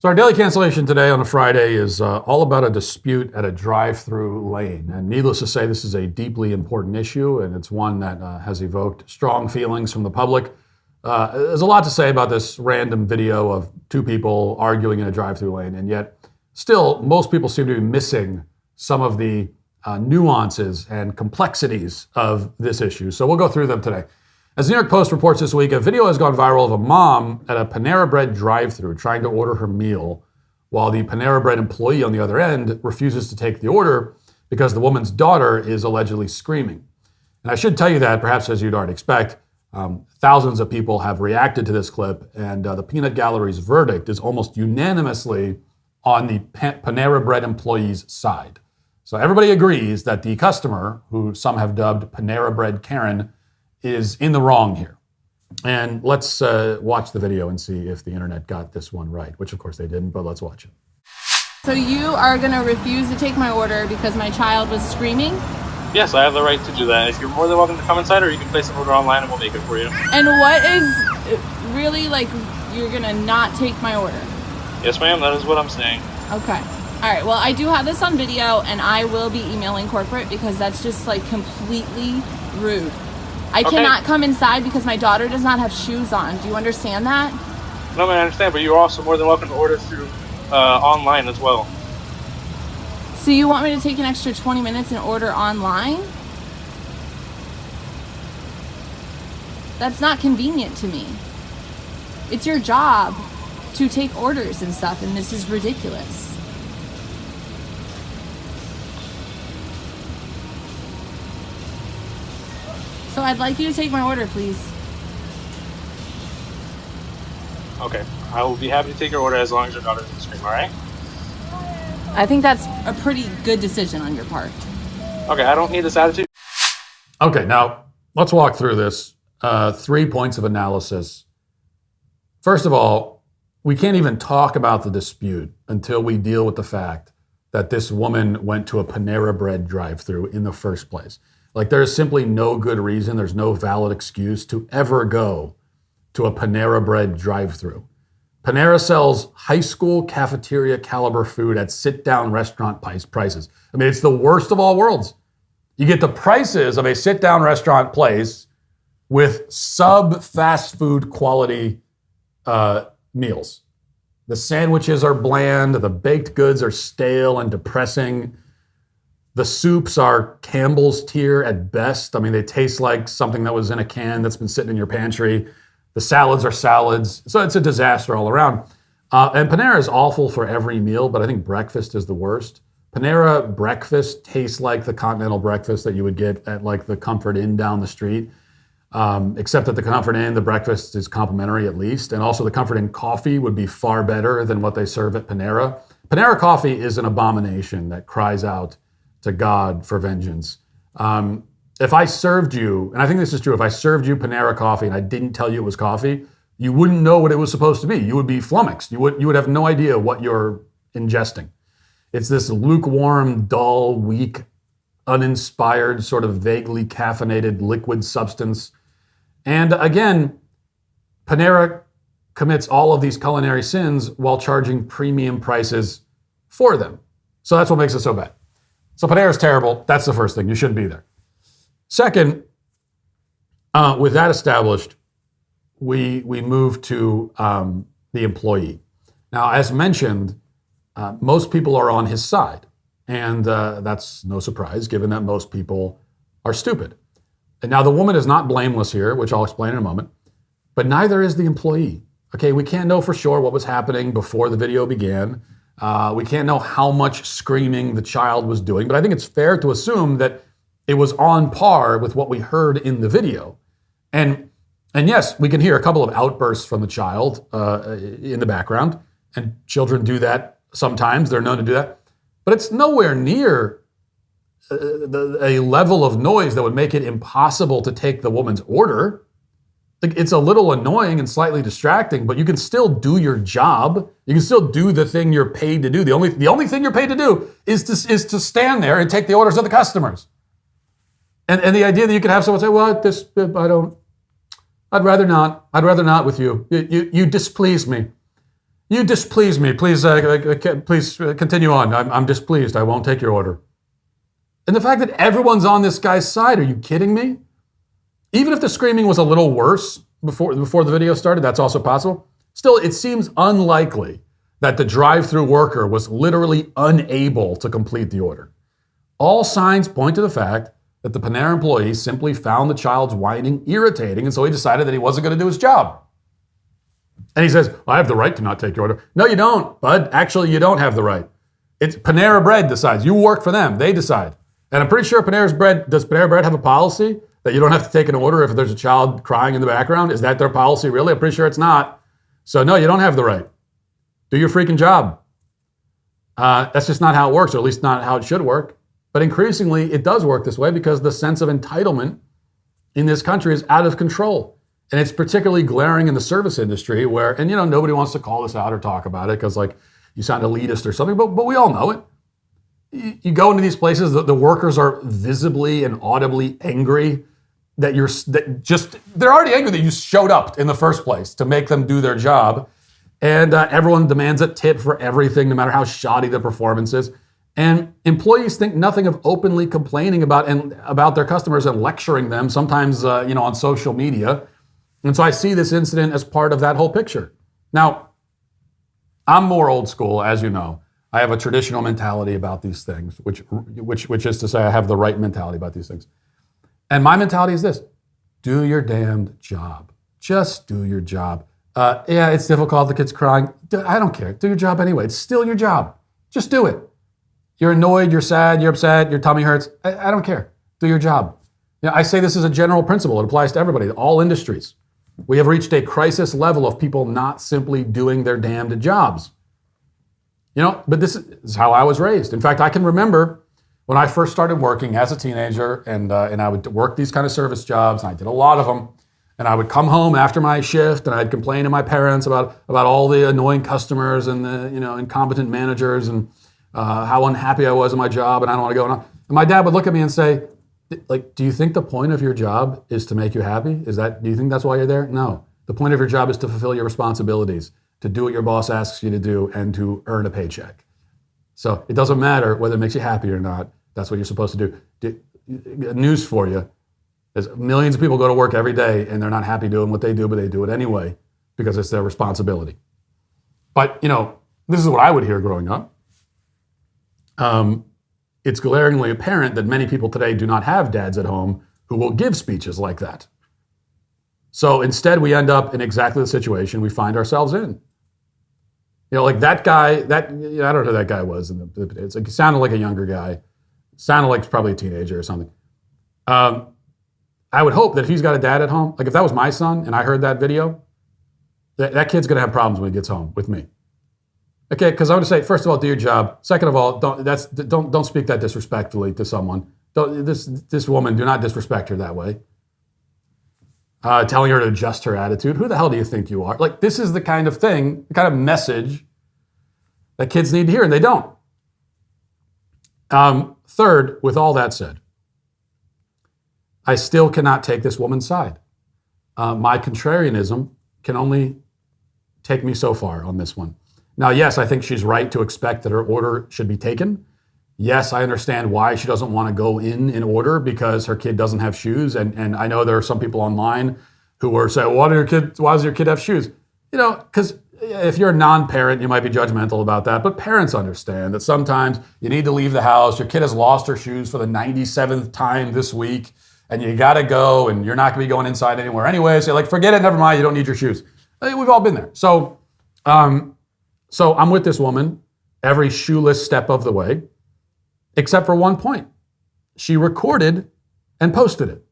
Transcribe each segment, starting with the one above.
So our daily cancellation today on a Friday is all about a dispute at a drive-thru lane. And needless to say, this is a deeply important issue, and it's one that has evoked strong feelings from the public. There's a lot to say about this random video of two people arguing in a drive-thru lane, and yet still, most people seem to be missing some of the nuances and complexities of this issue. So we'll go through them today. As the New York Post reports this week, a video has gone viral of a mom at a Panera Bread drive-thru trying to order her meal, while the Panera Bread employee on the other end refuses to take the order because the woman's daughter is allegedly screaming. And I should tell you that, perhaps as you'd already expect, thousands of people have reacted to this clip, and the Peanut Gallery's verdict is almost unanimously on the Panera Bread employee's side. So everybody agrees that the customer, who some have dubbed Panera Bread Karen, is in the wrong here. And let's watch the video and see if the internet got this one right, which of course they didn't, but let's watch it. So you are gonna refuse to take my order because my child was screaming? Yes, I have the right to do that. If you're more than welcome to come inside, or you can place an order online and we'll make it for you. And what is really, like, you're gonna not take my order? Yes, ma'am, that is what I'm saying. Okay. All right, well, I do have this on video, and I will be emailing corporate because that's just, like, completely rude. I cannot come inside because my daughter does not have shoes on. Do you understand that? No, I understand, but you're also more than welcome to order through online as well. So you want me to take an extra 20 minutes and order online? That's not convenient to me. It's your job to take orders and stuff, and this is ridiculous. So I'd like you to take my order, please. Okay, I will be happy to take your order as long as your daughter doesn't scream, all right? I think that's a pretty good decision on your part. Okay, I don't need this attitude. Okay, now let's walk through this. 3 points of analysis. First of all, we can't even talk about the dispute until we deal with the fact that this woman went to a Panera Bread drive-thru in the first place. Like, there's simply no good reason, there's no valid excuse to ever go to a Panera Bread drive-thru. Panera sells high school cafeteria caliber food at sit-down restaurant prices. I mean, it's the worst of all worlds. You get the prices of a sit-down restaurant place with sub-fast food quality meals. The sandwiches are bland, the baked goods are stale and depressing. The soups are Campbell's tier at best. I mean, they taste like something that was in a can that's been sitting in your pantry. The salads are salads. So it's a disaster all around. And Panera is awful for every meal, but I think breakfast is the worst. Panera breakfast tastes like the continental breakfast that you would get at like the Comfort Inn down the street. Except at the Comfort Inn, the breakfast is complimentary at least. And also the Comfort Inn coffee would be far better than what they serve at Panera. Panera coffee is an abomination that cries out to God for vengeance. If I served you, and I think this is true, if I served you Panera coffee and I didn't tell you it was coffee, you wouldn't know what it was supposed to be. You would be flummoxed. You would have no idea what you're ingesting. It's this lukewarm, dull, weak, uninspired, sort of vaguely caffeinated liquid substance. And again, Panera commits all of these culinary sins while charging premium prices for them. So that's what makes it so bad. So Panera is terrible. That's the first thing. You shouldn't be there. Second, with that established, we move to the employee. Now, as mentioned, most people are on his side. And that's no surprise, given that most people are stupid. And now the woman is not blameless here, which I'll explain in a moment, but neither is the employee. Okay, we can't know for sure what was happening before the video began. We can't know how much screaming the child was doing, but I think it's fair to assume that it was on par with what we heard in the video. And yes, we can hear a couple of outbursts from the child in the background, and children do that sometimes. They're known to do that. But it's nowhere near a level of noise that would make it impossible to take the woman's order. It's a little annoying and slightly distracting, but you can still do your job. You can still do the thing you're paid to do. The only thing you're paid to do is to stand there and take the orders of the customers. And the idea that you could have someone say, well, I'd rather not with you. You displease me. You displease me. Please continue on. I'm displeased. I won't take your order. And the fact that everyone's on this guy's side, are you kidding me? Even if the screaming was a little worse before the video started, that's also possible. Still, it seems unlikely that the drive-thru worker was literally unable to complete the order. All signs point to the fact that the Panera employee simply found the child's whining irritating, and so he decided that he wasn't going to do his job. And he says, I have the right to not take your order. No, you don't, bud. Actually, you don't have the right. It's Panera Bread decides. You work for them. They decide. And I'm pretty sure does Panera Bread have a policy that you don't have to take an order if there's a child crying in the background? Is that their policy, really? I'm pretty sure it's not. So no, you don't have the right. Do your freaking job. That's just not how it works, or at least not how it should work. But increasingly, it does work this way because the sense of entitlement in this country is out of control. And it's particularly glaring in the service industry where, and nobody wants to call this out or talk about it because like you sound elitist or something, but we all know it. You go into these places, the workers are visibly and audibly angry they're already angry that you showed up in the first place to make them do their job. And everyone demands a tip for everything, no matter how shoddy the performance is. And employees think nothing of openly complaining about their customers and lecturing them, sometimes on social media. And so I see this incident as part of that whole picture. Now, I'm more old school, as you know. I have a traditional mentality about these things, which is to say I have the right mentality about these things. And my mentality is this: do your damned job. Just do your job. Yeah, it's difficult. The kid's crying. I don't care. Do your job anyway. It's still your job. Just do it. You're annoyed, you're sad, you're upset, your tummy hurts. I don't care. Do your job. I say this as a general principle. It applies to everybody, all industries. We have reached a crisis level of people not simply doing their damned jobs. But this is how I was raised. In fact, I can remember when I first started working as a teenager, and I would work these kind of service jobs, and I did a lot of them. And I would come home after my shift, and I'd complain to my parents about all the annoying customers and the incompetent managers and how unhappy I was in my job, and I don't want to go. And my dad would look at me and say, like, do you think the point of your job is to make you happy? Do you think that's why you're there? No. The point of your job is to fulfill your responsibilities, to do what your boss asks you to do, and to earn a paycheck. So it doesn't matter whether it makes you happy or not. That's what you're supposed to do. News for you. There's millions of people go to work every day and they're not happy doing what they do, but they do it anyway because it's their responsibility. But, this is what I would hear growing up. It's glaringly apparent that many people today do not have dads at home who will give speeches like that. So instead, we end up in exactly the situation we find ourselves in. Like that guy, I don't know who that guy was. It's like, he sounded like a younger guy. Sounded like probably a teenager or something. I would hope that if he's got a dad at home, like if that was my son and I heard that video, that kid's going to have problems when he gets home with me. Okay, because I want to say, first of all, do your job. Second of all, don't speak that disrespectfully to someone. This woman, do not disrespect her that way. Telling her to adjust her attitude. Who the hell do you think you are? Like, this is the kind of thing, the kind of message that kids need to hear, and they don't. Third, with all that said, I still cannot take this woman's side. My contrarianism can only take me so far on this one. Now, yes, I think she's right to expect that her order should be taken. Yes, I understand why she doesn't want to go in order because her kid doesn't have shoes. And I know there are some people online who are saying, why does your kid have shoes? Because if you're a non-parent, you might be judgmental about that. But parents understand that sometimes you need to leave the house. Your kid has lost her shoes for the 97th time this week. And you got to go, and you're not going to be going inside anywhere anyway. So you're like, forget it, never mind, you don't need your shoes. We've all been there. So I'm with this woman every shoeless step of the way, except for one point. She recorded and posted it.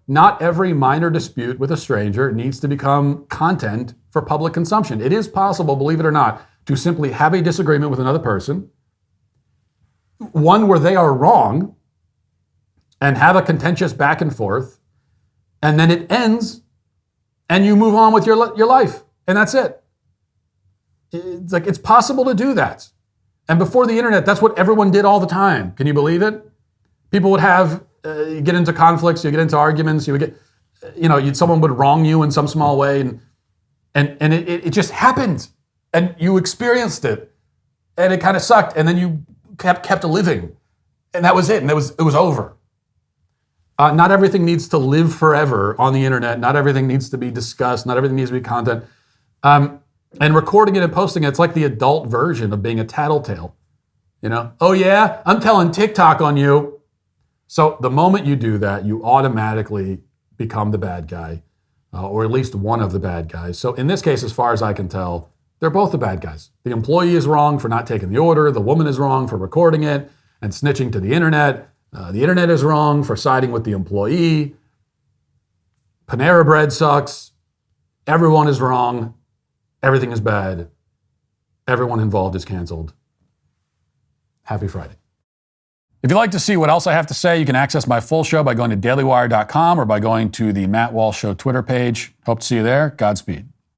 Not every minor dispute with a stranger needs to become content for public consumption. It is possible, believe it or not, to simply have a disagreement with another person, one where they are wrong, and have a contentious back and forth, and then it ends, and you move on with your life, and that's it. It's like, it's possible to do that. And before the internet, that's what everyone did all the time. Can you believe it? People would have, you get into conflicts, you get into arguments, you would get, someone would wrong you in some small way, and it just happened. And you experienced it, and it kind of sucked, and then you kept living, and that was it, and it was over. Not everything needs to live forever on the internet. Not everything needs to be discussed. Not everything needs to be content. And recording it and posting it, it's like the adult version of being a tattletale. Oh yeah, I'm telling TikTok on you. So the moment you do that, you automatically become the bad guy, or at least one of the bad guys. So in this case, as far as I can tell, they're both the bad guys. The employee is wrong for not taking the order. The woman is wrong for recording it and snitching to the internet. The internet is wrong for siding with the employee. Panera bread sucks. Everyone is wrong. Everything is bad. Everyone involved is canceled. Happy Friday. If you'd like to see what else I have to say, you can access my full show by going to dailywire.com or by going to the Matt Walsh Show Twitter page. Hope to see you there. Godspeed.